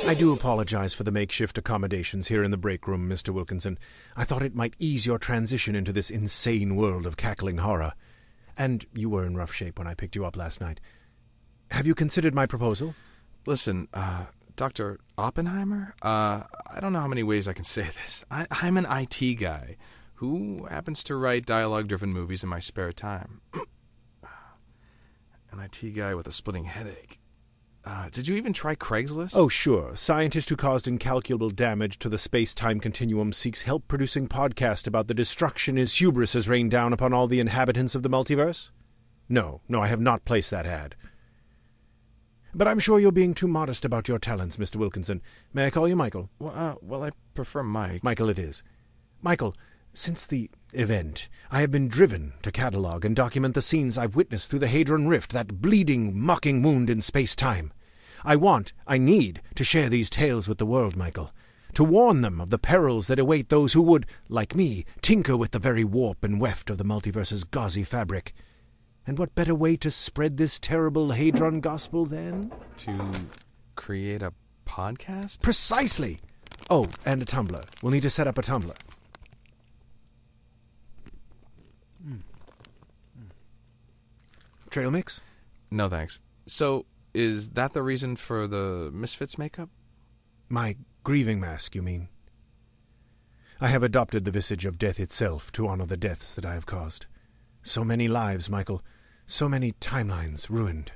I do apologize for the makeshift accommodations here in the break room, Mr. Wilkinson. I thought it might ease your transition into this insane world of cackling horror. And you were in rough shape when I picked you up last night. Have you considered my proposal? Listen, Dr. Oppenheimer, I don't know how many ways I can say this. I'm an IT guy who happens to write dialogue-driven movies in my spare time. An IT guy with a splitting headache. Did you even try Craigslist? Oh, sure. Scientist who caused incalculable damage to the space-time continuum seeks help producing podcast about the destruction his hubris has rained down upon all the inhabitants of the multiverse? No, I have not placed that ad. But I'm sure you're being too modest about your talents, Mr. Wilkinson. May I call you Michael? Well, I prefer Mike. Michael it is. Michael, since the event, I have been driven to catalog and document the scenes I've witnessed through the Hadron Rift, that bleeding, mocking wound in space-time. I need to share these tales with the world, Michael, to warn them of the perils that await those who would, like me, tinker with the very warp and weft of the multiverse's gauzy fabric. And what better way to spread this terrible Hadron gospel than? To create a podcast? Precisely! Oh, and a Tumblr. We'll need to set up a Tumblr. Trail mix? No, thanks. So, is that the reason for the Misfits makeup? My grieving mask, you mean? I have adopted the visage of death itself to honor the deaths that I have caused. So many lives, Michael. So many timelines ruined.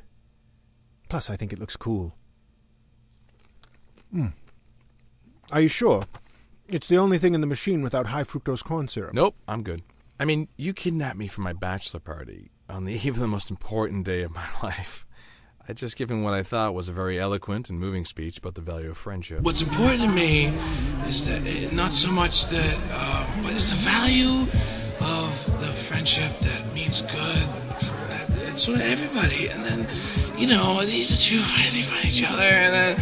Plus, I think it looks cool. Are you sure? It's the only thing in the machine without high fructose corn syrup. Nope, I'm good. I mean, you kidnapped me for my bachelor party on the eve of the most important day of my life. I'd just given what I thought was a very eloquent and moving speech about the value of friendship. What's important to me is that not so much that, but it's the value of the friendship that means good for it's sort of everybody. And then, these are two, they find each other, and then,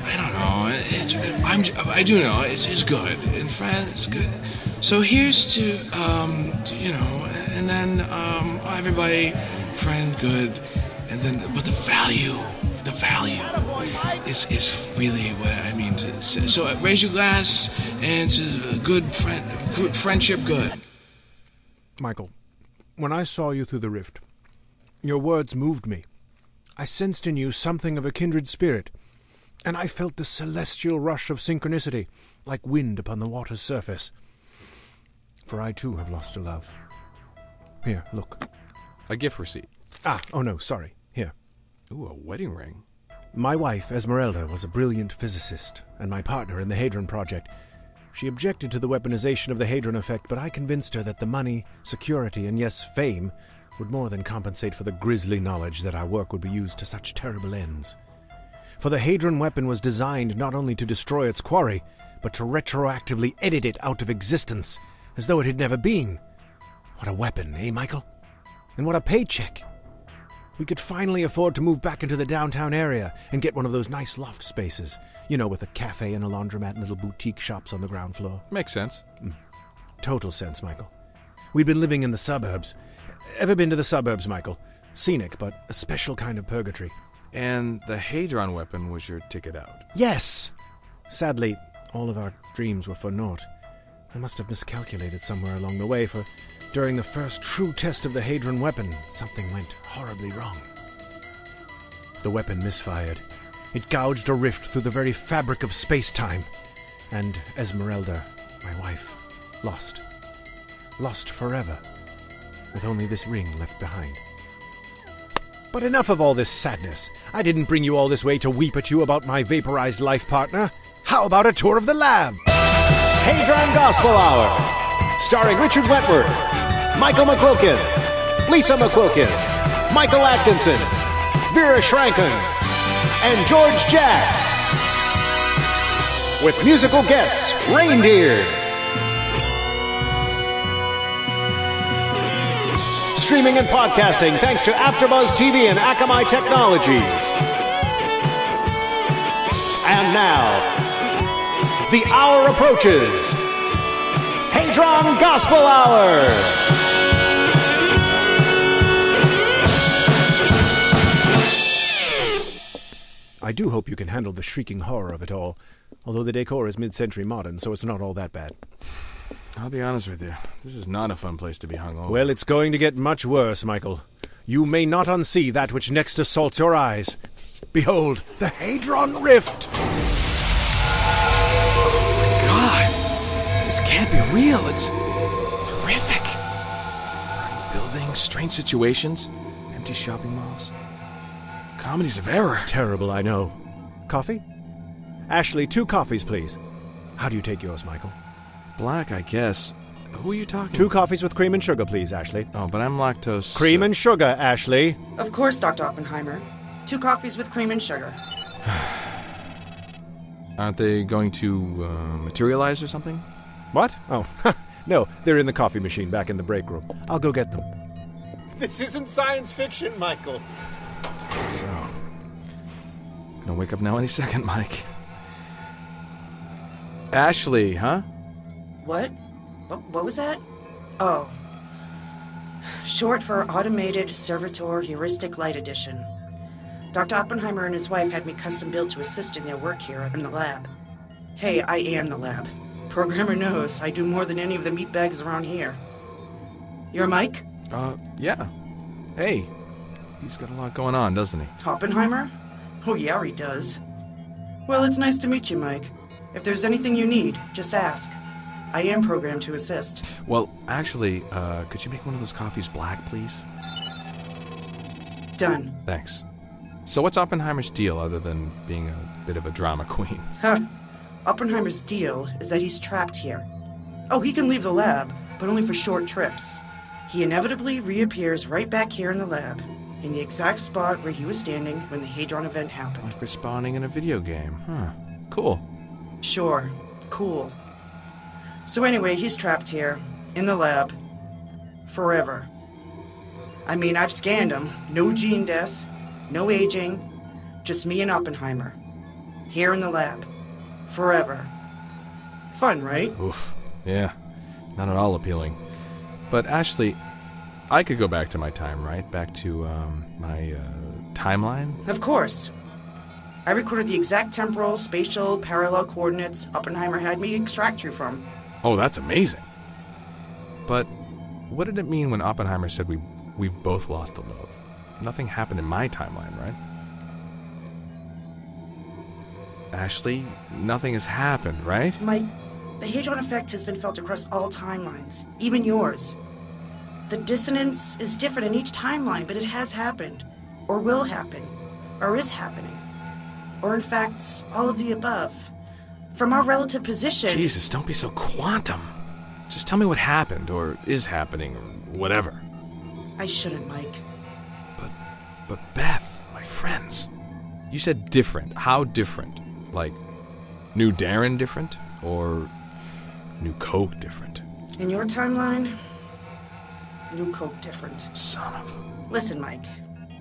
I don't know, I do know, it's good. And friend, it's good. So here's to, and then, everybody, friend, good. And then, but the value is really what I mean to say. So raise your glass and to good friendship good. Michael, when I saw you through the rift, your words moved me. I sensed in you something of a kindred spirit, and I felt the celestial rush of synchronicity, like wind upon the water's surface. For I too have lost a love. Here, look. A gift receipt. Oh no, sorry. Here. Ooh, a wedding ring. My wife, Esmeralda, was a brilliant physicist, and my partner in the Hadron Project. She objected to the weaponization of the Hadron effect, but I convinced her that the money, security, and yes, fame would more than compensate for the grisly knowledge that our work would be used to such terrible ends. For the Hadron weapon was designed not only to destroy its quarry, but to retroactively edit it out of existence, as though it had never been. What a weapon, eh, Michael? And what a paycheck! We could finally afford to move back into the downtown area and get one of those nice loft spaces, with a cafe and a laundromat and little boutique shops on the ground floor. Makes sense. Total sense, Michael. We'd been living in the suburbs. Ever been to the suburbs, Michael? Scenic, but a special kind of purgatory. And the Hadron weapon was your ticket out. Yes! Sadly, all of our dreams were for naught. I must have miscalculated somewhere along the way, for during the first true test of the Hadron weapon, something went horribly wrong. The weapon misfired. It gouged a rift through the very fabric of space-time. And Esmeralda, my wife, lost. Lost forever, with only this ring left behind. But enough of all this sadness. I didn't bring you all this way to weep at you about my vaporized life partner. How about a tour of the lab? Hadron Gospel Hour, starring Richard Wentworth, Michael McQuilkin, Lisa McQuilkin, Michael Atkinson, Vera Schranken, and George Jack. With musical guests, Reindeer. Streaming and podcasting thanks to AfterBuzz TV and Akamai Technologies. And now, the hour approaches. Hadron Gospel Hour. I do hope you can handle the shrieking horror of it all, although the decor is mid-century modern, so it's not all that bad. I'll be honest with you. This is not a fun place to be hung over. Well, it's going to get much worse, Michael. You may not unsee that which next assaults your eyes. Behold, the Hadron Rift! Oh, my God! This can't be real. It's horrific. Burning buildings, strange situations, empty shopping malls. Comedies of error. Terrible, I know. Coffee? Ashley, 2 coffees, please. How do you take yours, Michael? Black, I guess. Who are you talking 2 to? coffees with cream and sugar, please, Ashley. Oh, but I'm lactose... Cream and sugar, Ashley. Of course, Dr. Oppenheimer. 2 coffees with cream and sugar. Aren't they going to materialize or something? What? Oh, no, they're in the coffee machine back in the break room. I'll go get them. This isn't science fiction, Michael. So... Gonna wake up now any second, Mike. Ashley, huh? What? What was that? Oh. Short for Automated Servitor Heuristic Light Edition. Dr. Oppenheimer and his wife had me custom built to assist in their work here in the lab. Hey, I am the lab. Programmer knows I do more than any of the meatbags around here. You're Mike? Yeah. Hey, he's got a lot going on, doesn't he? Oppenheimer? Oh, yeah, he does. Well, it's nice to meet you, Mike. If there's anything you need, just ask. I am programmed to assist. Well, actually, could you make one of those coffees black, please? Done. Thanks. So what's Oppenheimer's deal other than being a bit of a drama queen? Huh. Oppenheimer's deal is that he's trapped here. Oh, he can leave the lab, but only for short trips. He inevitably reappears right back here in the lab, in the exact spot where he was standing when the Hadron event happened. Like respawning in a video game. Huh. Cool. Sure. Cool. So anyway, he's trapped here, in the lab, forever. I mean, I've scanned him. No gene death, no aging, just me and Oppenheimer. Here in the lab. Forever. Fun, right? Oof. Yeah. Not at all appealing. But Ashley, I could go back to my time, right? Back to, my, timeline? Of course. I recorded the exact temporal, spatial, parallel coordinates Oppenheimer had me extract you from. Oh, that's amazing. But what did it mean when Oppenheimer said we've both lost the love? Nothing happened in my timeline, right? Ashley, nothing has happened, right? Mike, the Hadron effect has been felt across all timelines, even yours. The dissonance is different in each timeline, but it has happened, or will happen, or is happening. Or in fact, all of the above. From our relative position... Jesus, don't be so quantum. Just tell me what happened, or is happening, or whatever. I shouldn't, Mike. But Beth, my friends, you said different. How different? Like, new Darren different? Or new Coke different? In your timeline, new Coke different. Son of a... Listen, Mike.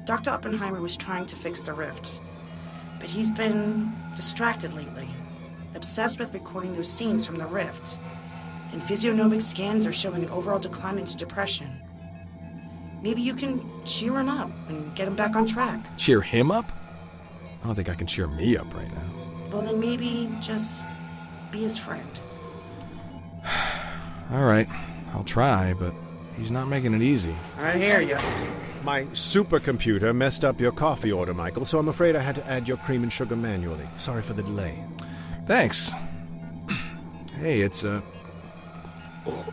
Dr. Oppenheimer was trying to fix the rift. But he's been distracted lately. Obsessed with recording those scenes from the rift. And physiognomic scans are showing an overall decline into depression. Maybe you can cheer him up and get him back on track. Cheer him up? I don't think I can cheer me up right now. Well, then maybe just be his friend. All right, I'll try, but he's not making it easy. I hear you. My supercomputer messed up your coffee order, Michael, so I'm afraid I had to add your cream and sugar manually. Sorry for the delay. Thanks. Hey, it's Oh,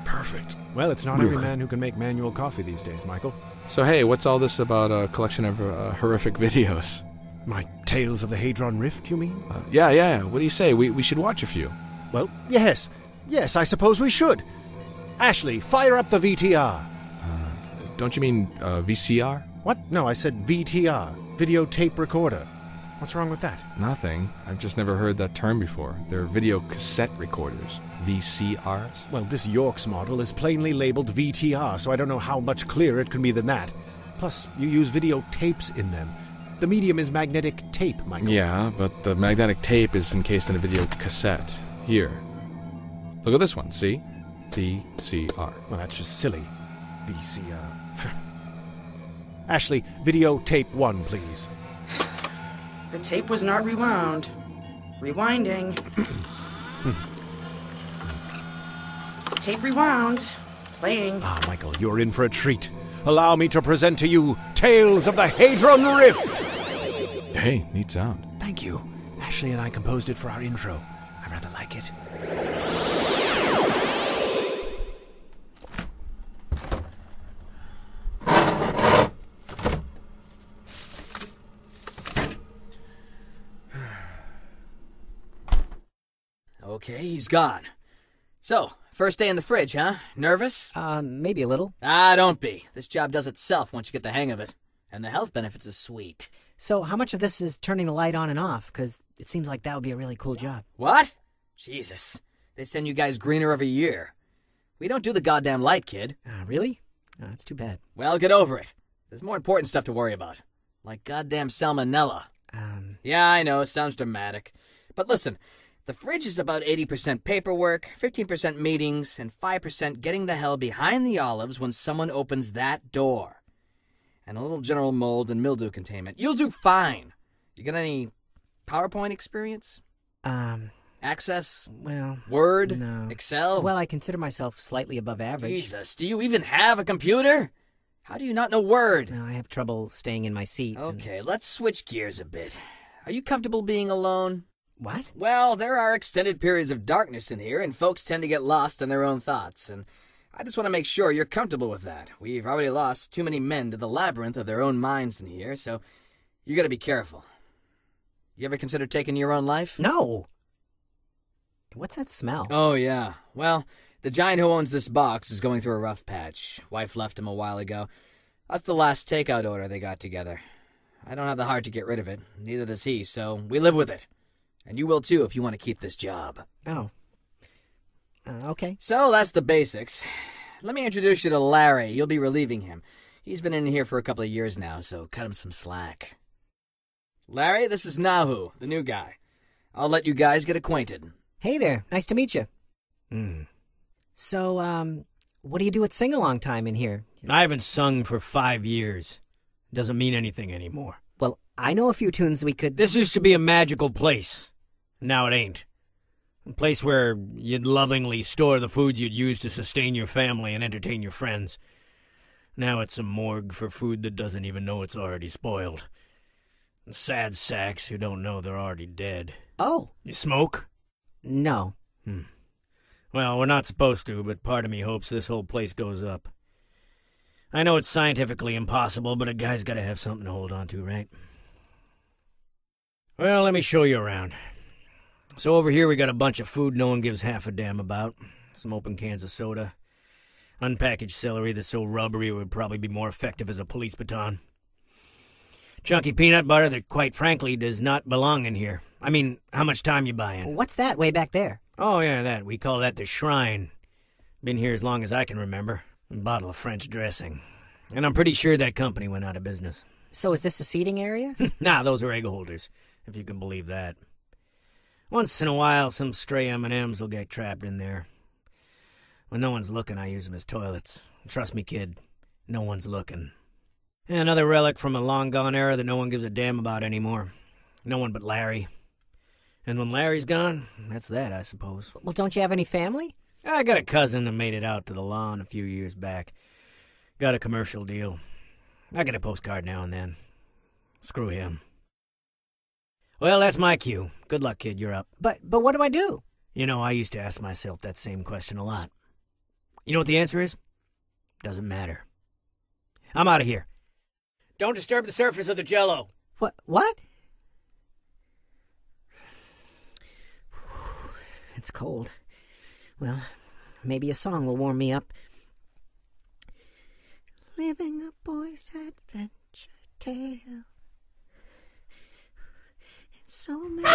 perfect. Well, it's not every man who can make manual coffee these days, Michael. So, hey, what's all this about a collection of horrific videos? My Tales of the Hadron Rift, you mean? Yeah. What do you say? We should watch a few. Well, yes, I suppose we should. Ashley, fire up the VTR. Don't you mean VCR? What? No, I said VTR, videotape recorder. What's wrong with that? Nothing. I've just never heard that term before. They're video cassette recorders. VCRs? Well, this York's model is plainly labeled VTR, so I don't know how much clearer it can be than that. Plus, you use videotapes in them. The medium is magnetic tape, Michael. Yeah, but the magnetic tape is encased in a video cassette. Here. Look at this one, see? VCR. Well, that's just silly. VCR. Ashley, videotape 1, please. The tape was not rewound. Rewinding. Tape rewound. Playing. Ah, Michael, you're in for a treat. Allow me to present to you Tales of the Hadron Rift. Hey, neat sound. Thank you. Ashley and I composed it for our intro. I rather like it. Okay, he's gone. So, first day in the fridge, huh? Nervous? Maybe a little. Don't be. This job does itself once you get the hang of it. And the health benefits are sweet. So how much of this is turning the light on and off? Because it seems like that would be a really cool job. What? Jesus. They send you guys greener every year. We don't do the goddamn light, kid. Really? That's too bad. Well, get over it. There's more important stuff to worry about. Like goddamn salmonella. Yeah, I know, it sounds dramatic. But listen, the fridge is about 80% paperwork, 15% meetings, and 5% getting the hell behind the olives when someone opens that door. And a little general mold and mildew containment. You'll do fine. You got any PowerPoint experience? Access? Well... Word? No. Excel? Well, I consider myself slightly above average. Jesus, do you even have a computer? How do you not know Word? No, I have trouble staying in my seat. Okay, let's switch gears a bit. Are you comfortable being alone? What? Well, there are extended periods of darkness in here, and folks tend to get lost in their own thoughts, and I just want to make sure you're comfortable with that. We've already lost too many men to the labyrinth of their own minds in here, so you gotta be careful. You ever consider taking your own life? No! What's that smell? Oh, yeah. Well, the giant who owns this box is going through a rough patch. Wife left him a while ago. That's the last takeout order they got together. I don't have the heart to get rid of it. Neither does he, so we live with it. And you will too if you want to keep this job. Oh. Okay. So that's the basics. Let me introduce you to Larry. You'll be relieving him. He's been in here for a couple of years now, so cut him some slack. Larry, this is Nahu, the new guy. I'll let you guys get acquainted. Hey there. Nice to meet you. So, what do you do at sing-along time in here? I haven't sung for 5 years. Doesn't mean anything anymore. Well, I know a few tunes we could... This used to be a magical place. Now it ain't. A place where you'd lovingly store the foods you'd use to sustain your family and entertain your friends. Now it's a morgue for food that doesn't even know it's already spoiled. And sad sacks who don't know they're already dead. Oh. You smoke? No. Well, we're not supposed to, but part of me hopes this whole place goes up. I know it's scientifically impossible, but a guy's got to have something to hold on to, right? Well, let me show you around. So over here we got a bunch of food no one gives half a damn about. Some open cans of soda. Unpackaged celery that's so rubbery it would probably be more effective as a police baton. Chunky peanut butter that, quite frankly, does not belong in here. I mean, how much time you buying? What's that way back there? Oh, yeah, that. We call that the shrine. Been here as long as I can remember. A bottle of French dressing. And I'm pretty sure that company went out of business. So is this a seating area? Nah, those are egg holders, if you can believe that. Once in a while, some stray M&Ms will get trapped in there. When no one's looking, I use them as toilets. Trust me, kid, no one's looking. And another relic from a long-gone era that no one gives a damn about anymore. No one but Larry. And when Larry's gone, that's that, I suppose. Well, don't you have any family? I got a cousin that made it out to the lawn a few years back. Got a commercial deal. I get a postcard now and then. Screw him. Well, that's my cue. Good luck, kid, you're up. But what do I do? You know, I used to ask myself that same question a lot. You know what the answer is? Doesn't matter. I'm out of here. Don't disturb the surface of the Jell-O. What? It's cold. Well, maybe a song will warm me up. Living a boy's adventure tale. It's so many...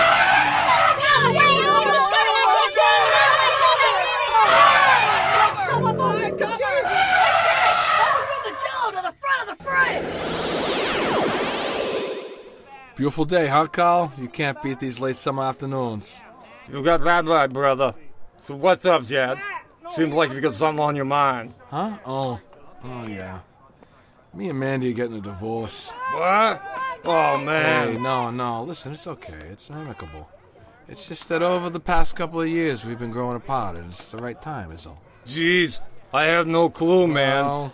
Beautiful day, huh, Carl? You can't beat these late summer afternoons. You got that right, brother. So what's up, Jed? Seems like you got something on your mind. Huh? Oh, yeah. Me and Mandy are getting a divorce. What? Oh, man. Hey, no, listen, it's okay. It's amicable. It's just that over the past couple of years, we've been growing apart, and it's the right time, is all. Jeez, I have no clue, man. Well,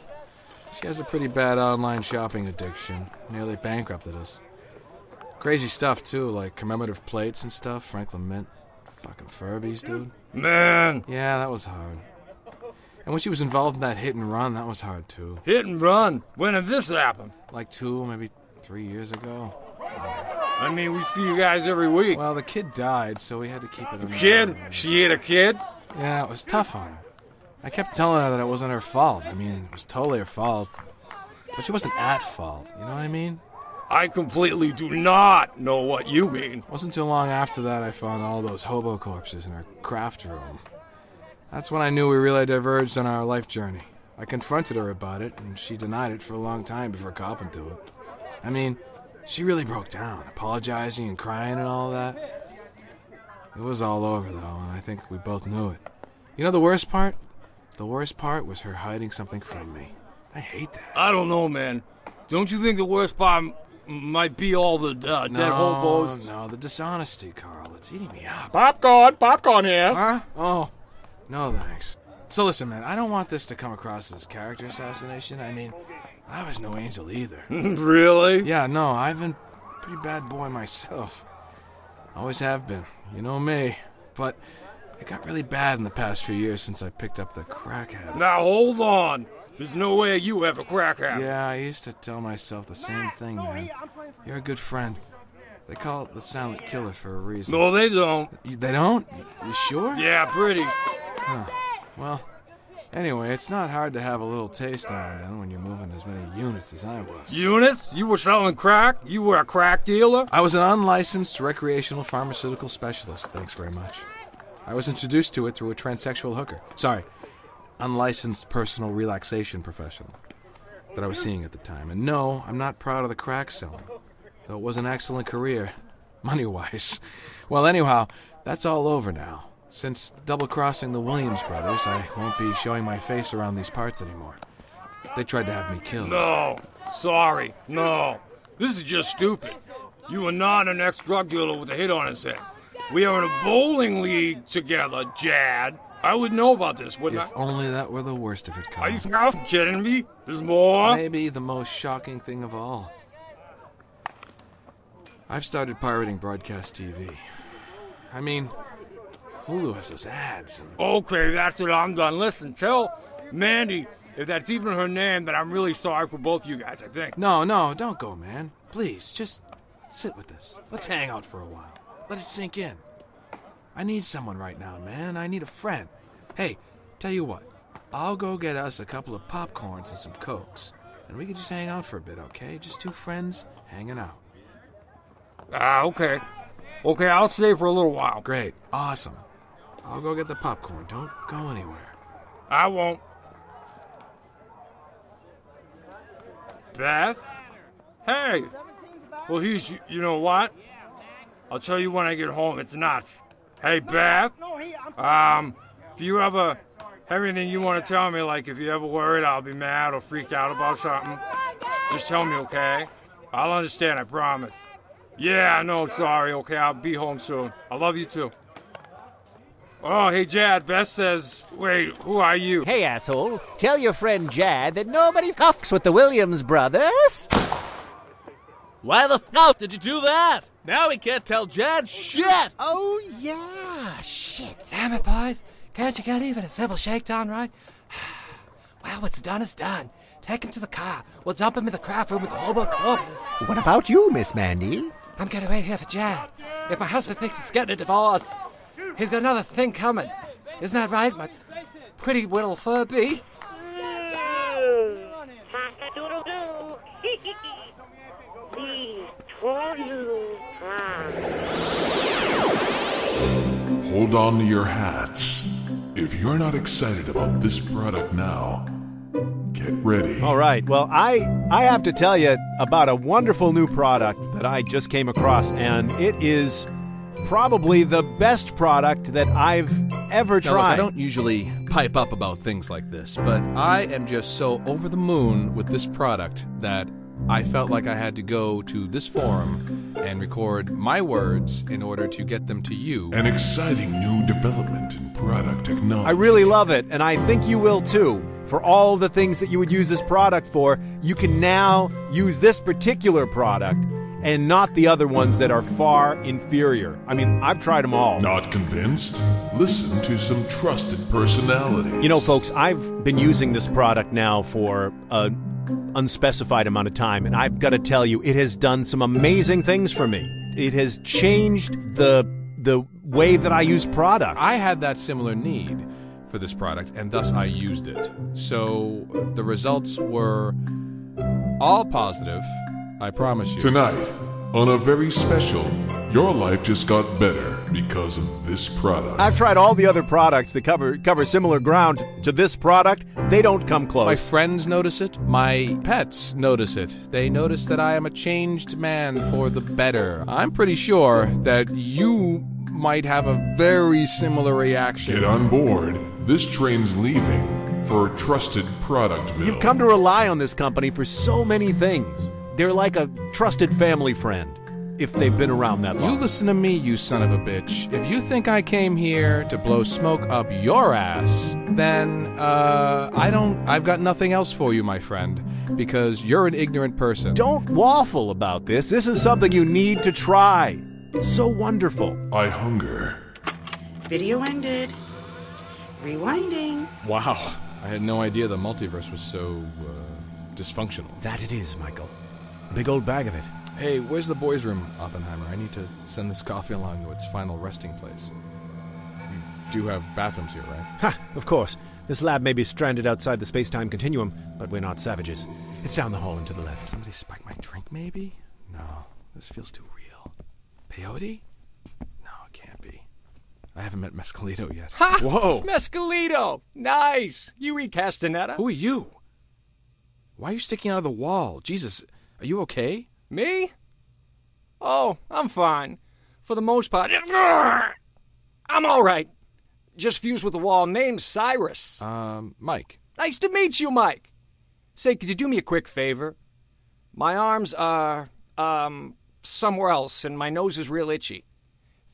she has a pretty bad online shopping addiction. Nearly bankrupted us. Crazy stuff, too, like commemorative plates and stuff, Franklin Mint. Fucking Furbies, dude. Man. Yeah, that was hard. And when she was involved in that hit and run, that was hard, too. Hit and run? When did this happen? Like 2, maybe 3 years ago. I mean, we see you guys every week. Well, the kid died, so we had to keep it in. Kid? She hit a kid? Yeah, it was tough on her. I kept telling her that it wasn't her fault. I mean, it was totally her fault. But she wasn't at fault, you know what I mean? I completely do not know what you mean. Wasn't too long after that I found all those hobo corpses in her craft room. That's when I knew we really diverged on our life journey. I confronted her about it, and she denied it for a long time before copping to it. I mean, she really broke down, apologizing and crying and all that. It was all over, though, and I think we both knew it. You know the worst part? The worst part was her hiding something from me. I hate that. I don't know, man. Don't you think the worst part might be all the dead hobos? No, the dishonesty, Carl. It's eating me up. Popcorn here. Huh? Oh, no thanks. So listen, man, I don't want this to come across as character assassination. I mean, I was no angel either. Really? Yeah, no, I've been a pretty bad boy myself. Always have been. You know me. But it got really bad in the past few years since I picked up the crack habit. Now, hold on. There's no way you have a crack habit. Yeah, I used to tell myself the same thing, man. You're a good friend. They call it the silent killer for a reason. No, they don't. They don't? You sure? Yeah, pretty. Huh. Well, anyway, it's not hard to have a little taste now and then when you're moving as many units as I was. Units? You were selling crack? You were a crack dealer? I was an unlicensed recreational pharmaceutical specialist, thanks very much. I was introduced to it through a transsexual hooker. Sorry, unlicensed personal relaxation professional that I was seeing at the time. And no, I'm not proud of the crack selling, though it was an excellent career, money-wise. Well, anyhow, that's all over now. Since double-crossing the Williams brothers, I won't be showing my face around these parts anymore. They tried to have me killed. No, sorry, no. This is just stupid. You are not an ex-drug dealer with a hit on his head. We are in a bowling league together, Jad. I would know about this, wouldn't I? If only that were the worst of it, Carl. Are you kidding me? There's more? Maybe the most shocking thing of all. I've started pirating broadcast TV. I mean, Hulu has those ads. Okay, that's it. I'm done. Listen, tell Mandy, if that's even her name, that I'm really sorry for both you guys, I think. No, don't go, man. Please, just sit with this. Let's hang out for a while. Let it sink in. I need someone right now, man. I need a friend. Hey, tell you what. I'll go get us a couple of popcorns and some Cokes. And we can just hang out for a bit, okay? Just two friends hanging out. Okay. Okay, I'll stay for a little while. Great. Awesome. I'll go get the popcorn. Don't go anywhere. I won't. Beth? Hey! Well, you know what? I'll tell you when I get home. It's nuts. Hey, Beth? If you ever have anything you want to tell me, like if you ever worried I'll be mad or freaked out about something, just tell me, okay? I'll understand, I promise. Yeah, no, sorry, okay, I'll be home soon. I love you too. Oh, hey, Jad, Beth says, wait, who are you? Hey, asshole, tell your friend Jad that nobody fucks with the Williams brothers. Why the fuck did you do that? Now we can't tell Jad shit! Oh, yeah, shit. Damn it, boys. Can't you get even a simple shakedown, right? Well, what's done is done. Take him to the car. We'll dump him in the craft room with the hobo corpses. What about you, Miss Mandy? I'm gonna wait here for Jad. If my husband thinks he's getting a divorce, he's got another thing coming. Isn't that right, my pretty little Furby? Hold on to your hats. If you're not excited about this product now, get ready. All right. Well, I have to tell you about a wonderful new product that I just came across, and it is probably the best product that I've ever tried. Now, look, I don't usually pipe up about things like this, but I am just so over the moon with this product that I felt like I had to go to this forum and record my words in order to get them to you. An exciting new development in product technology. I really love it, and I think you will too. For all the things that you would use this product for, you can now use this particular product and not the other ones that are far inferior. I mean, I've tried them all. Not convinced? Listen to some trusted personalities. You know, folks, I've been using this product now for an unspecified amount of time, and I've got to tell you, it has done some amazing things for me. It has changed the way that I use products. I had that similar need for this product, and thus I used it. So the results were all positive, I promise you. Tonight, on a very special, your life just got better because of this product. I've tried all the other products that cover similar ground to this product. They don't come close. My friends notice it. My pets notice it. They notice that I am a changed man for the better. I'm pretty sure that you might have a very similar reaction. Get on board. This train's leaving for trusted Productville. You've come to rely on this company for so many things. They're like a trusted family friend, if they've been around that long. You listen to me, you son of a bitch. If you think I came here to blow smoke up your ass, then, I've got nothing else for you, my friend, because you're an ignorant person. Don't waffle about this. This is something you need to try. It's so wonderful. I hunger. Video ended. Rewinding. Wow. I had no idea the multiverse was so, dysfunctional. That it is, Michael. A big old bag of it. Hey, where's the boys' room, Oppenheimer? I need to send this coffee along to its final resting place. You do have bathrooms here, right? Ha! Of course. This lab may be stranded outside the space-time continuum, but we're not savages. It's down the hall and to the left. Somebody spiked my drink, maybe? No, this feels too real. Peyote? No, it can't be. I haven't met Mescalito yet. Ha! Whoa! Mescalito! Nice! You read Castaneda? Who are you? Why are you sticking out of the wall? Jesus, are you okay? Me? Oh, I'm fine. For the most part. I'm all right. Just fused with the wall. Name's Cyrus. Mike. Nice to meet you, Mike. Say, could you do me a quick favor? My arms are, somewhere else, and my nose is real itchy.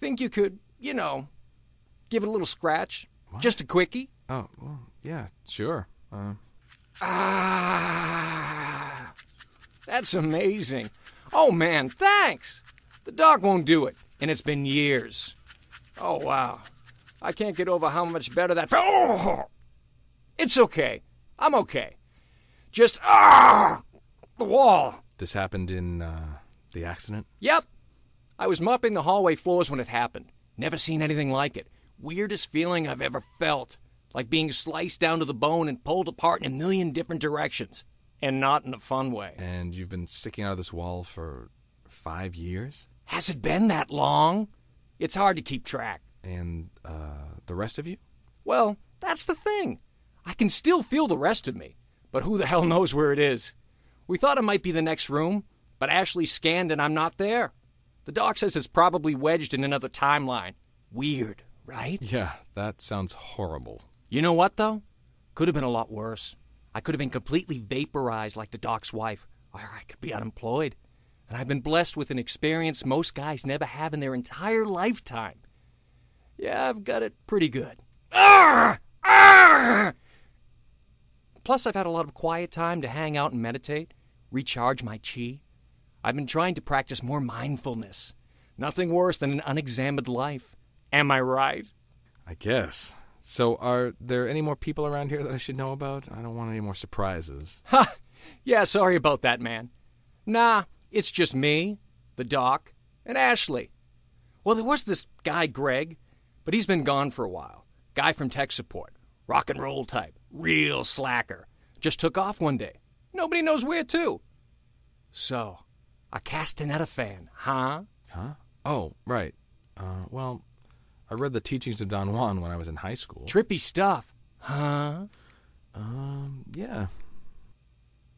Think you could, give it a little scratch? What? Just a quickie? Oh, well, yeah, sure. That's amazing. Oh, man, thanks. The doc won't do it, and it's been years. Oh, wow. I can't get over how much better that... Oh! It's okay. I'm okay. Just, the wall. This happened in, the accident? Yep. I was mopping the hallway floors when it happened. Never seen anything like it. Weirdest feeling I've ever felt. Like being sliced down to the bone and pulled apart in a million different directions. And not in a fun way. And you've been sticking out of this wall for 5 years? Has it been that long? It's hard to keep track. And, the rest of you? Well, that's the thing. I can still feel the rest of me. But who the hell knows where it is? We thought it might be the next room, but Ashley scanned and I'm not there. The doc says it's probably wedged in another timeline. Weird, right? Yeah, that sounds horrible. You know what, though? Could have been a lot worse. I could have been completely vaporized like the doc's wife, or I could be unemployed. And I've been blessed with an experience most guys never have in their entire lifetime. Yeah, I've got it pretty good. Arr! Arr! Plus, I've had a lot of quiet time to hang out and meditate, recharge my chi. I've been trying to practice more mindfulness. Nothing worse than an unexamined life. Am I right? I guess. So, are there any more people around here that I should know about? I don't want any more surprises. Ha! Yeah, sorry about that, man. Nah, it's just me, the doc, and Ashley. Well, there was this guy, Greg, but he's been gone for a while. Guy from tech support. Rock and roll type. Real slacker. Just took off one day. Nobody knows where to. So, a Castaneda fan, huh? Huh? Oh, right. Well, I read the teachings of Don Juan when I was in high school. Trippy stuff, huh? Yeah.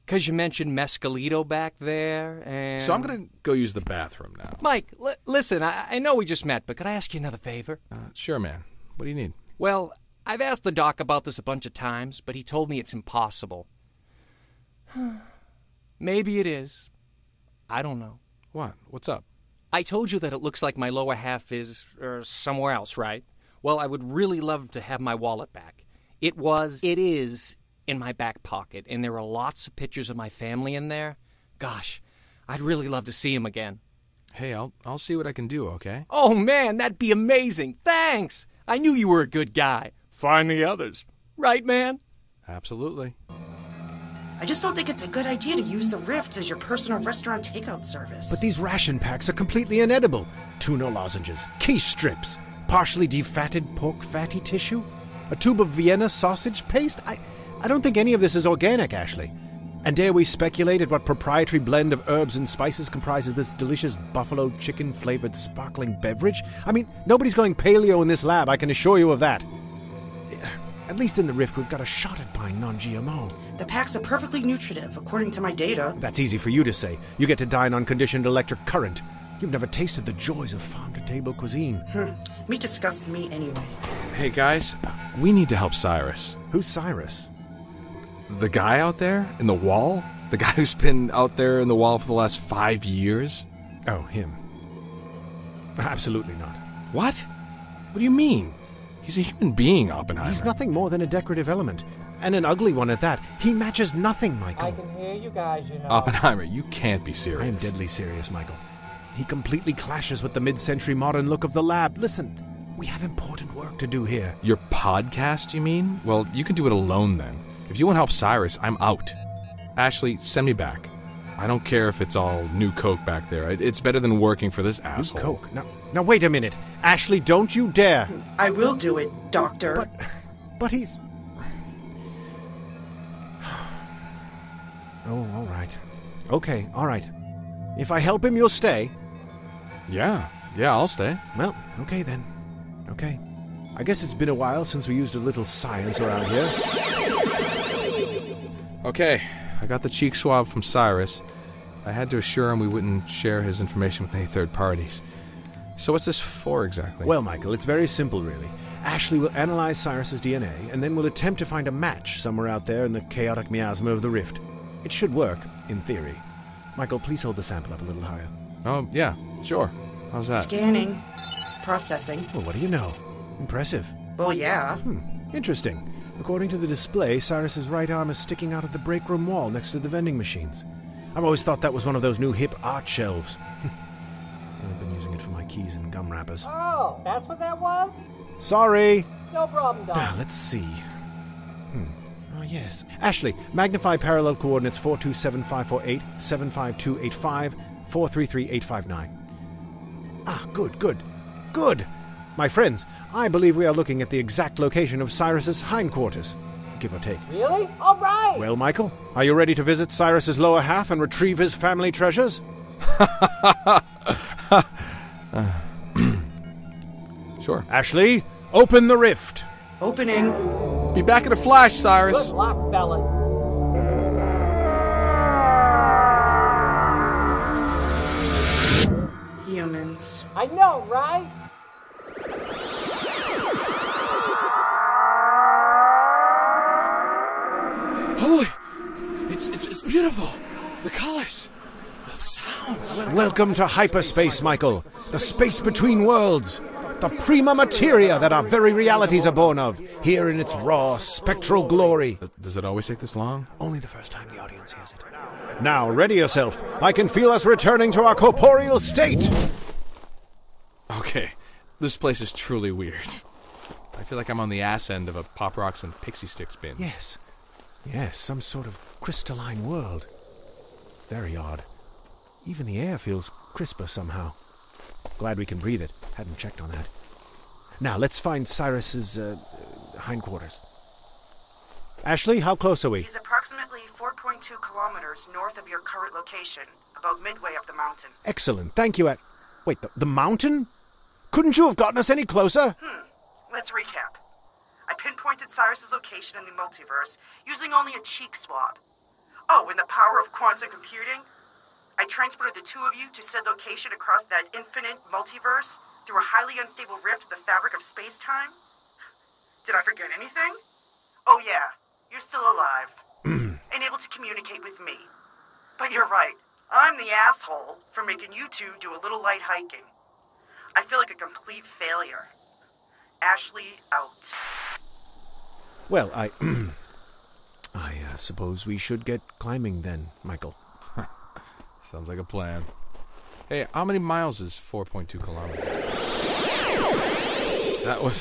'Cause you mentioned Mescalito back there, and... So I'm gonna go use the bathroom now. Mike, listen, I know we just met, but could I ask you another favor? Sure, man. What do you need? Well, I've asked the doc about this a bunch of times, but he told me it's impossible. Maybe it is. I don't know. What? What's up? I told you that it looks like my lower half is somewhere else, right? Well, I would really love to have my wallet back. It is in my back pocket, and there are lots of pictures of my family in there. Gosh, I'd really love to see him again. Hey, I'll see what I can do, okay? Oh, man, that'd be amazing. Thanks. I knew you were a good guy. Find the others. Right, man? Absolutely. I just don't think it's a good idea to use the Rift as your personal restaurant takeout service. But these ration packs are completely inedible. Tuna lozenges, quiche strips, partially defatted pork fatty tissue, a tube of Vienna sausage paste. I don't think any of this is organic, Ashley. And dare we speculate at what proprietary blend of herbs and spices comprises this delicious buffalo chicken-flavored sparkling beverage? I mean, nobody's going paleo in this lab, I can assure you of that. At least in the Rift, we've got a shot at buying non-GMO. The packs are perfectly nutritive, according to my data. That's easy for you to say. You get to dine on conditioned electric current. You've never tasted the joys of farm-to-table cuisine. Meat disgusts me anyway. Hey, guys, we need to help Cyrus. Who's Cyrus? The guy out there in the wall? The guy who's been out there in the wall for the last 5 years? Oh, him. Absolutely not. What? What do you mean? He's a human being, Oppenheimer. He's nothing more than a decorative element. And an ugly one at that. He matches nothing, Michael. I can hear you guys, you know. Oppenheimer, you can't be serious. I am deadly serious, Michael. He completely clashes with the mid-century modern look of the lab. Listen, we have important work to do here. Your podcast, you mean? Well, you can do it alone then. If you want to help Cyrus, I'm out. Ashley, send me back. I don't care if it's all new Coke back there. It's better than working for this asshole. New Coke? Now wait a minute. Ashley, don't you dare. I will do it, Doctor. But he's... Oh, all right. Okay, all right. If I help him, you'll stay? Yeah, I'll stay. Well, okay then. Okay. I guess it's been a while since we used a little science around here. Okay, I got the cheek swab from Cyrus. I had to assure him we wouldn't share his information with any third parties. So what's this for exactly? Well, Michael, it's very simple, really. Ashley will analyze Cyrus's DNA, and then we'll attempt to find a match somewhere out there in the chaotic miasma of the Rift. It should work, in theory. Michael, please hold the sample up a little higher. Oh, yeah, sure. How's that? Scanning. Processing. Well, what do you know? Impressive. Well, yeah. Interesting. According to the display, Cyrus's right arm is sticking out of the break room wall next to the vending machines. I've always thought that was one of those new hip art shelves. I've been using it for my keys and gum wrappers. Oh, that's what that was? Sorry. No problem, Doc. Now, let's see. Oh, yes. Ashley, magnify parallel coordinates 427548, 75285, 433859. Ah, good. My friends, I believe we are looking at the exact location of Cyrus's hindquarters, give or take. Really? All right! Well, Michael, are you ready to visit Cyrus's lower half and retrieve his family treasures? Sure. Ashley, open the rift. Opening. Be back in a flash, Cyrus. Good luck, fellas. Humans. I know, right? Holy! It's beautiful. The colors. The sounds. Welcome to hyperspace, Michael. The space between worlds. The prima materia that our very realities are born of, here in its raw, spectral glory. Does it always take this long? Only the first time the audience hears it. Now, ready yourself. I can feel us returning to our corporeal state. Okay, this place is truly weird. I feel like I'm on the ass end of a Pop Rocks and Pixie Sticks bin. Yes, some sort of crystalline world. Very odd. Even the air feels crisper somehow. Glad we can breathe it. Hadn't checked on that. Now, let's find Cyrus's hindquarters. Ashley, how close are we? He's approximately 4.2 kilometers north of your current location, about midway up the mountain. Excellent. Thank you. Wait, the mountain? Couldn't you have gotten us any closer? Let's recap. I pinpointed Cyrus's location in the multiverse using only a cheek swab. Oh, and the power of quantum computing? I transported the two of you to said location across that infinite multiverse through a highly unstable rift to the fabric of space-time? Did I forget anything? Oh yeah, you're still alive. And able to communicate with me. But you're right. I'm the asshole for making you two do a little light hiking. I feel like a complete failure. Ashley out. Well, I suppose we should get climbing then, Michael. Sounds like a plan. Hey, how many miles is 4.2 kilometers? That was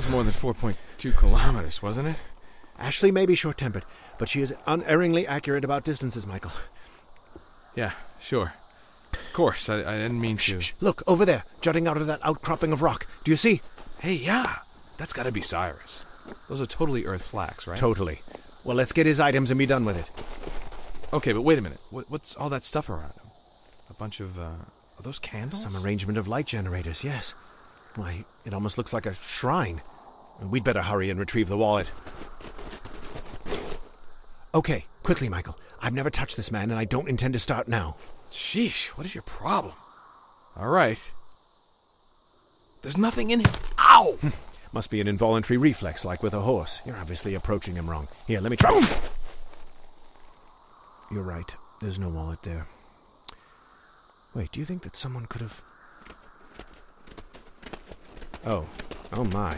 more than 4.2 kilometers, wasn't it? Ashley may be short-tempered, but she is unerringly accurate about distances, Michael. Yeah, sure. Of course, I didn't mean to. Shh, look, over there, jutting out of that outcropping of rock. Do you see? Hey, yeah, that's gotta be Cyrus. Those are totally Earth slacks, right? Totally. Well, let's get his items and be done with it. Okay, but wait a minute. What's all that stuff around him? A bunch of, are those candles? Some arrangement of light generators, yes. Why, it almost looks like a shrine. We'd better hurry and retrieve the wallet. Okay, quickly, Michael. I've never touched this man, and I don't intend to start now. Sheesh, what is your problem? All right. There's nothing in here. Ow! Must be an involuntary reflex, like with a horse. You're obviously approaching him wrong. Here, let me try. You're right. There's no wallet there. Wait, do you think that someone could have... Oh my.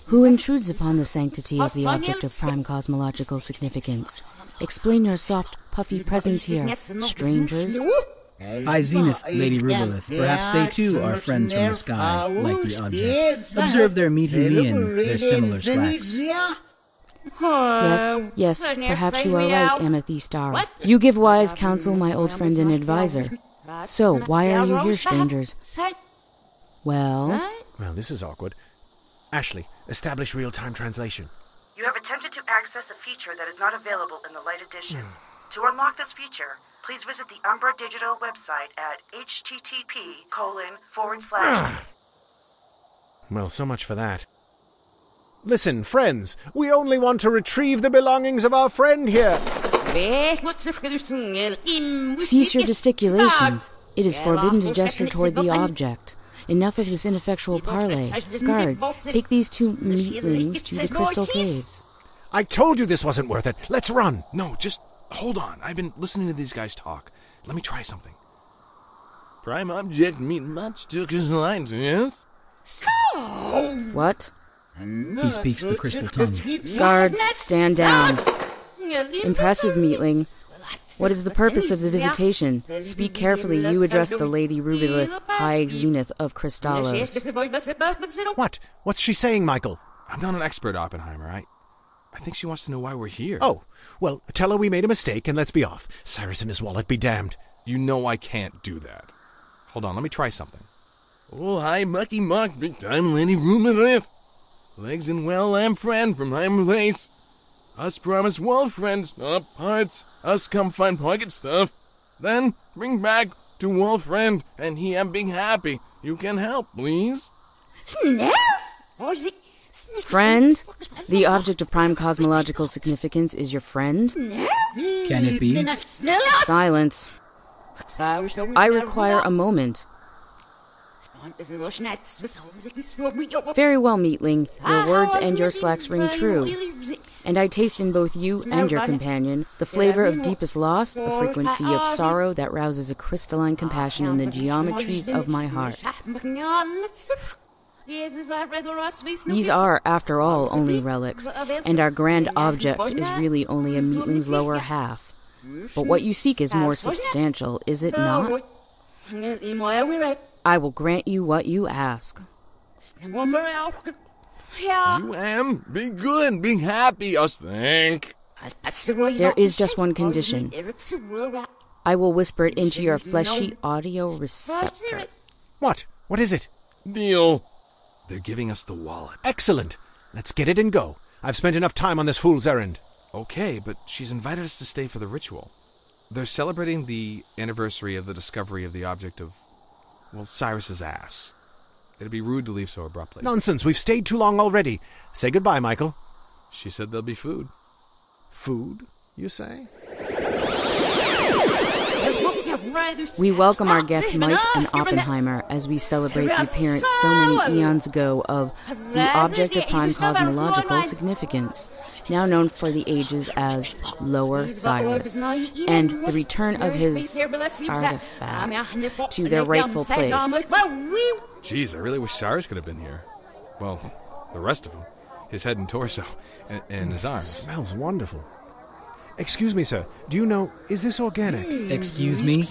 Who intrudes upon the sanctity of the object of prime cosmological significance? Explain your soft, puffy presence here, strangers. High Zenith, Lady Rubelith. Perhaps they too are friends from the sky, like the object. Observe their meeting me and their similar slacks. Yes, perhaps you are right, Amethystar. You give wise counsel, my old friend and advisor. So, why are you here, strangers? Well, this is awkward. Ashley, establish real-time translation. You have attempted to access a feature that is not available in the light edition. To unlock this feature, please visit the Umbra Digital website at http:// Well, so much for that. Listen, friends, we only want to retrieve the belongings of our friend here. Cease your gesticulations. It is forbidden to gesture toward the object. Enough of this ineffectual parley. Guards, take these two meatlings to the crystal caves. I told you this wasn't worth it. Let's run. No, just hold on. I've been listening to these guys talk. Let me try something. Prime object meet much to his lines, yes? What? He speaks the crystal tongue. Guards, stand down. Impressive, meatling. What is the purpose of the visitation? Speak carefully. You address the Lady Rubelith, High Zenith of Crystallos. What? What's she saying, Michael? I'm not an expert, Oppenheimer. I think she wants to know why we're here. Oh, well, tell her we made a mistake and let's be off. Cyrus and his wallet be damned. You know I can't do that. Hold on, let me try something. Oh, hi, Mucky Muck, big time Lady Rubelith. Legs and well, lamb friend from Heimer Place. Us promise wolf friends, not parts. Us come find pocket stuff. Then bring back to wolf friend, and he am big happy. You can help, please. Friend? The object of prime cosmological significance is your friend? Can it be? Silence. I require a moment. Very well, meatling. Your words and your slacks ring true. And I taste in both you and your companion the flavor of deepest loss, a frequency of sorrow that rouses a crystalline compassion in the geometries of my heart. These are, after all, only relics, and our grand object is really only a meatling's lower half. But what you seek is more substantial, is it not? I will grant you what you ask. You am be good, be happy, us think. There is just one condition. I will whisper it into your fleshy audio receptor. What? What is it? Deal. They're giving us the wallet. Excellent. Let's get it and go. I've spent enough time on this fool's errand. Okay, but she's invited us to stay for the ritual. They're celebrating the anniversary of the discovery of the object of, well, Cyrus's ass. It'd be rude to leave so abruptly. Nonsense. We've stayed too long already. Say goodbye, Michael. She said there'll be food. Food, you say? We welcome our guests Mike and Oppenheimer as we celebrate the appearance so many eons ago of the object of prime cosmological significance, now known for the ages as Lower Cyrus, and the return of his artifacts to their rightful place. Jeez, I really wish Cyrus could have been here. Well, the rest of him. His head and torso, and his arms. Smells wonderful. Excuse me, sir. Do you know, is this organic? Excuse me?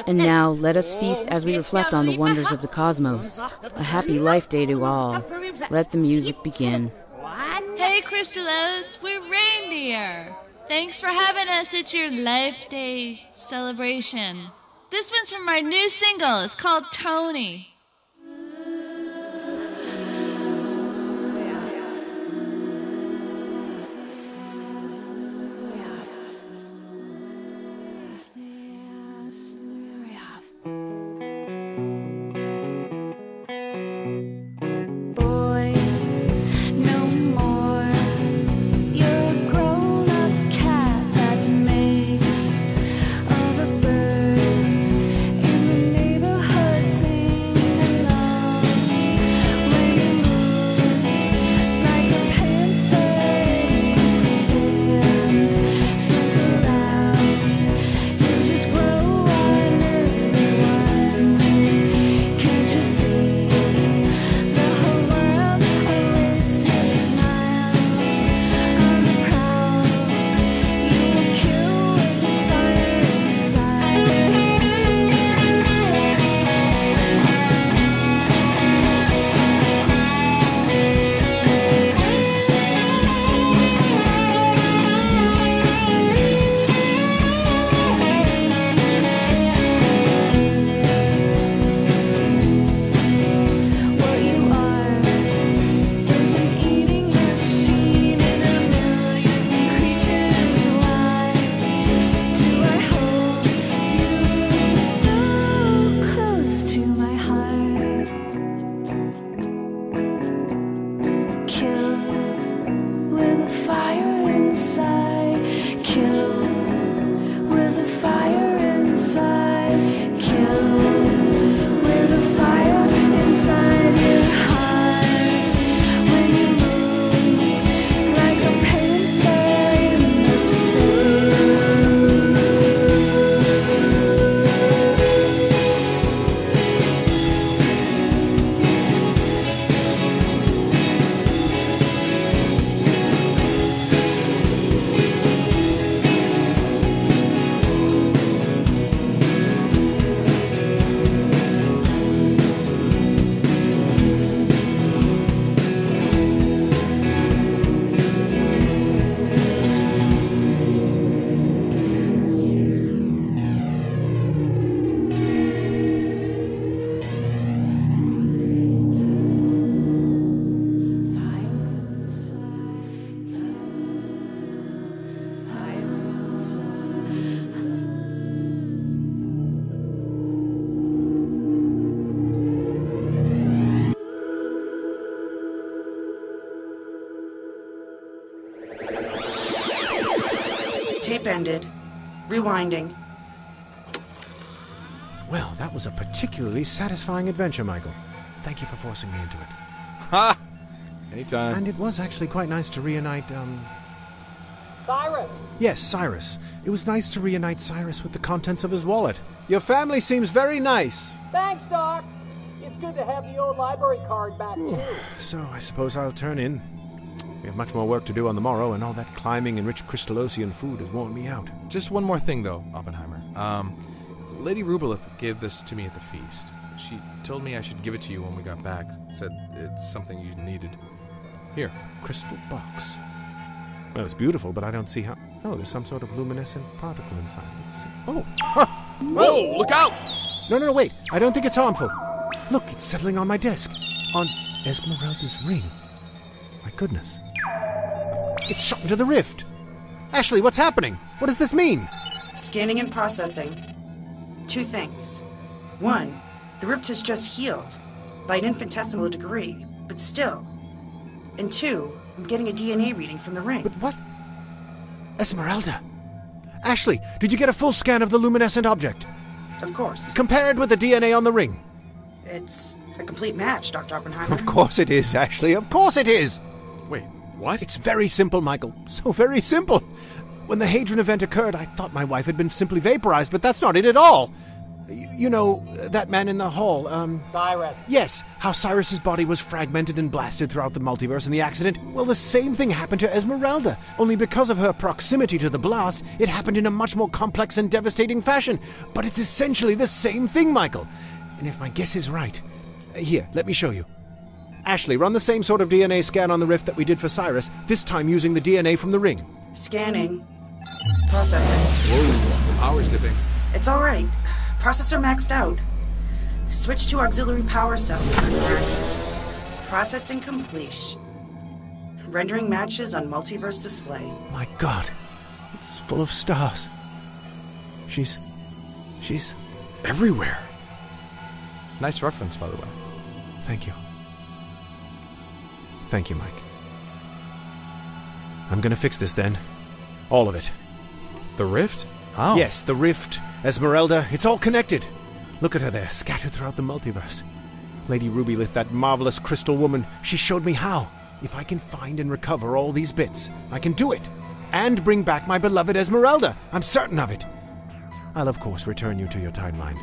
And now, let us feast as we reflect on the wonders of the cosmos. A happy life day to all. Let the music begin. Hey, Crystallos, we're Reindeer. Thanks for having us at your Life Day celebration. This one's from our new single. It's called Tony. Tape ended. Rewinding. Well, that was a particularly satisfying adventure, Michael. Thank you for forcing me into it. Ha! Anytime. And it was actually quite nice to reunite, Cyrus! Yes, Cyrus. It was nice to reunite Cyrus with the contents of his wallet. Your family seems very nice. Thanks, Doc. It's good to have the old library card back, too. So, I suppose I'll turn in. We have much more work to do on the morrow, and all that climbing and rich crystallosian food has worn me out. Just one more thing, though, Oppenheimer. Lady Rubelith gave this to me at the feast. She told me I should give it to you when we got back. Said it's something you needed. Here. Crystal box. Well, it's beautiful, but I don't see how... Oh, there's some sort of luminescent particle inside. Let's see. Oh! Huh. Whoa! Look out! No, wait. I don't think it's harmful. Look, it's settling on my desk. On Esmeralda's ring. My goodness. It's shot into the rift. Ashley, what's happening? What does this mean? Scanning and processing. Two things. One, the rift has just healed, by an infinitesimal degree, but still. And two, I'm getting a DNA reading from the ring. But what? Esmeralda! Ashley, did you get a full scan of the luminescent object? Of course. Compare it with the DNA on the ring. It's a complete match, Dr. Oppenheimer. Of course it is, Ashley. Of course it is. Wait, what? It's very simple, Michael. So very simple. When the Hadron event occurred, I thought my wife had been simply vaporized, but that's not it at all. You know, that man in the hall, Cyrus. Yes, how Cyrus's body was fragmented and blasted throughout the multiverse in the accident. Well, the same thing happened to Esmeralda. Only because of her proximity to the blast, it happened in a much more complex and devastating fashion. But it's essentially the same thing, Michael. And if my guess is right... Here, let me show you. Ashley, run the same sort of DNA scan on the rift that we did for Cyrus, this time using the DNA from the ring. Scanning. Processing. Whoa, power's dipping. It's all right. Processor maxed out. Switch to auxiliary power cells. Processing complete. Rendering matches on multiverse display. My God, it's full of stars. She's everywhere. Nice reference, by the way. Thank you. Thank you, Mike. I'm gonna fix this then. All of it. The rift? How? Yes, the rift, Esmeralda, it's all connected. Look at her there, scattered throughout the multiverse. Lady Rubylith, that marvelous crystal woman, she showed me how. If I can find and recover all these bits, I can do it. And bring back my beloved Esmeralda. I'm certain of it. I'll, of course, return you to your timeline.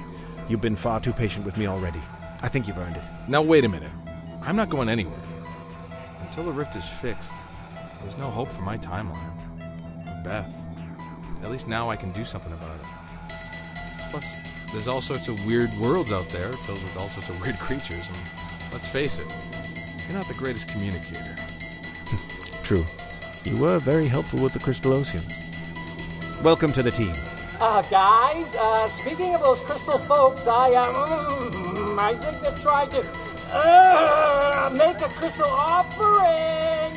You've been far too patient with me already. I think you've earned it. Now, wait a minute. I'm not going anywhere. Until the rift is fixed, there's no hope for my timeline. Or Beth. At least now I can do something about it. Plus, there's all sorts of weird worlds out there filled with all sorts of weird creatures, and let's face it, you're not the greatest communicator. True. You were very helpful with the Crystallosium. Welcome to the team. Guys, speaking of those crystal folks, I think they've tried to make a crystal offering.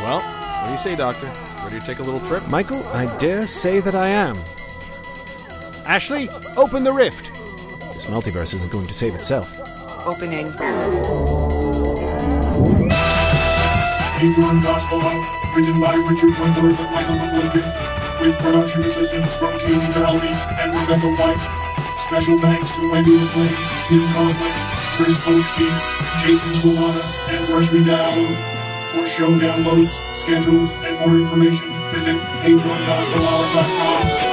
Well, what do you say, Doctor? Ready to take a little trip? Michael, I dare say that I am. Ashley, open the rift. This multiverse isn't going to save itself. Opening. Hadron Gospel, written by Richard Wentworth and Michael McLincoln, with production assistance from Katie Valley and Rebecca White. Special thanks to Wendy McLean, Tim Conley, Chris Pochke, Jason Solana, and Rashmi Dowd. For show downloads, schedules, and more information, visit HadronGospelHour.com.